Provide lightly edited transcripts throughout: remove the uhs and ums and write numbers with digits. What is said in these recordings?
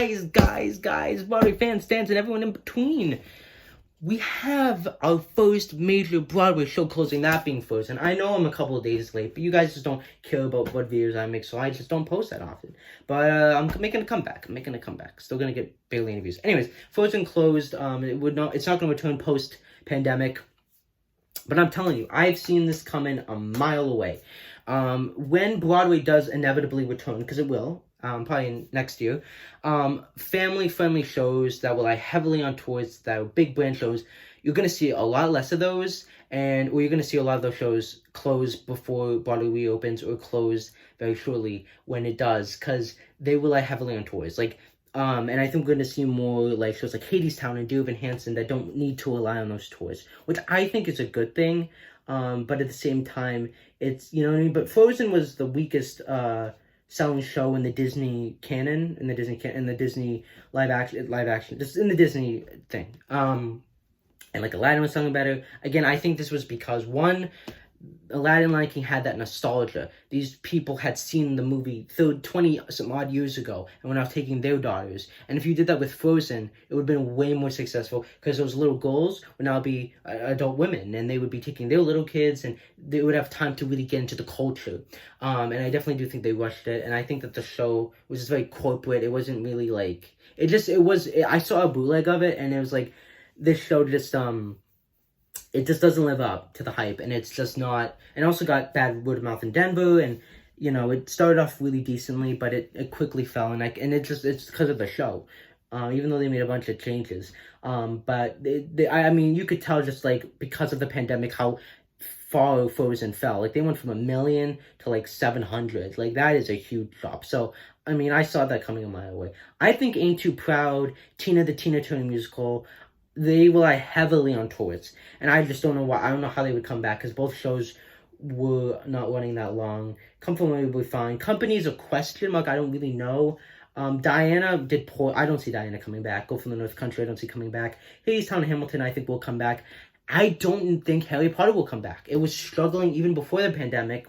guys, Broadway fans, stands, and everyone in between. We have our first major Broadway show closing, that being Frozen. I know I'm a couple of days late, but you guys just don't care about what videos I make, so I just don't post that often. But I'm making a comeback. Still gonna get barely any views. Anyways, Frozen closed. It's not gonna return post-pandemic. But I'm telling you, I've seen this coming a mile away. When Broadway does inevitably return, because it will, probably next year, family-friendly shows that rely heavily on tourists, that are big brand shows, you're going to see a lot less of those, or you're going to see a lot of those shows close before Broadway reopens, or close very shortly when it does, because they rely heavily on tourists. And I think we're going to see more like shows like Hadestown and Dear Evan Hansen that don't need to rely on those tours, which I think is a good thing. But at the same time, it's, you know what I mean? But Frozen was the weakest selling show in the Disney canon, in the Disney live action, just in the Disney thing. And like Aladdin was selling better. Again, I think this was because, one, Aladdin, Lion King had that nostalgia. These people had seen the movie 20 some odd years ago and were now taking their daughters. And if you did that with Frozen, it would have been way more successful, because those little girls would now be adult women, and they would be taking their little kids, and they would have time to really get into the culture. And I definitely do think they rushed it, and I think that the show was just very corporate. It wasn't really like, I saw a bootleg of it, and it was like, this show just, it just doesn't live up to the hype, and it's just not, and also got bad word of mouth in Denver, and, you know, it started off really decently, but it quickly fell, and it's because of the show, even though they made a bunch of changes, but I mean, you could tell just, like, because of the pandemic, how far Frozen fell. Like, they went from 1 million to, like, 700, like, that is a huge drop. So, I mean, I saw that coming a mile away. I think Ain't Too Proud, Tina the Tina Turner musical, they rely heavily on tourists, and I just don't know why. I don't know how they would come back, because both shows were not running that long. Come From Away will be fine. Company is a question mark. I don't really know. Diana did poor. I don't see Diana coming back. Go From the North Country, I don't see coming back. Hadestown and Hamilton, I think, will come back. I don't think Harry Potter will come back. It was struggling even before the pandemic,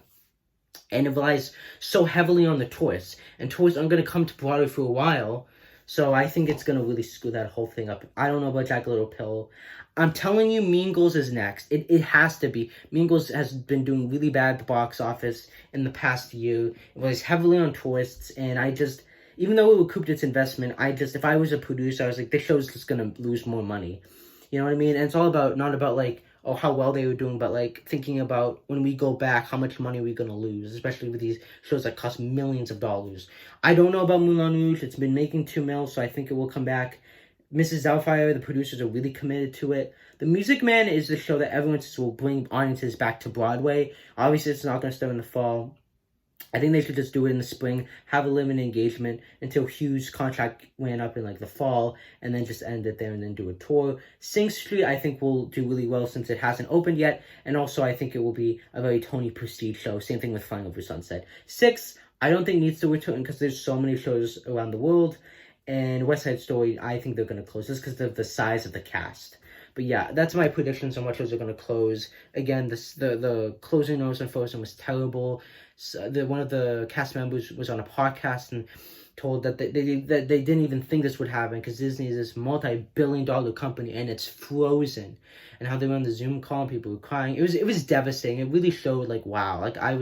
and it relies so heavily on the tourists, and tourists aren't going to come to Broadway for a while. So I think it's going to really screw that whole thing up. I don't know about Jagged Little Pill. I'm telling you, Mean Girls is next. It has to be. Mean Girls has been doing really bad at the box office in the past year. It was heavily on tourists, and even though it recouped its investment, if I was a producer, I was like, this show's just going to lose more money. You know what I mean? And it's all about, not about like, oh, how well they were doing, but like thinking about when we go back, how much money are we going to lose, especially with these shows that cost millions of dollars. I don't know about Moulin Rouge. It's been making 2 mil, so I think it will come back. Mrs. Doubtfire, the producers are really committed to it. The Music Man is the show that everyone says will bring audiences back to Broadway. Obviously, it's not going to start in the fall. I think they should just do it in the spring, have a limited engagement until Hugh's contract went up in like the fall, and then just end it there and then do a tour. Sing Street, I think, will do really well since it hasn't opened yet, and also I think it will be a very Tony prestige show. Same thing with Flying Over Sunset. 6, I don't think needs to return because there's so many shows around the world, and West Side Story, I think they're going to close just because of the size of the cast. But yeah, that's my predictions on what shows are going to close. Again, the closing notes on Frozen was terrible. So one of the cast members was on a podcast and told that they didn't even think this would happen because Disney is this multi-billion-dollar company and it's Frozen. And how they were on the Zoom call and people were crying. It was devastating. It really showed like, wow, like I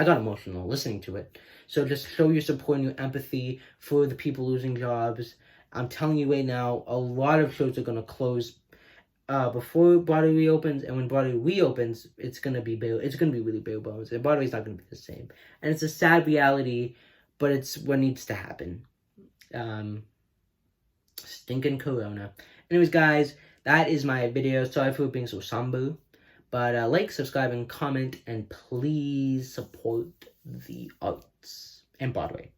got emotional listening to it. So just show your support and your empathy for the people losing jobs. I'm telling you right now, a lot of shows are going to close before Broadway reopens, and when Broadway reopens, it's gonna be really bare bones, and Broadway's not gonna be the same. And it's a sad reality, but it's what needs to happen. Stinking Corona. Anyways, guys, that is my video. Sorry for being so somber, but like, subscribe, and comment, and please support the arts and Broadway.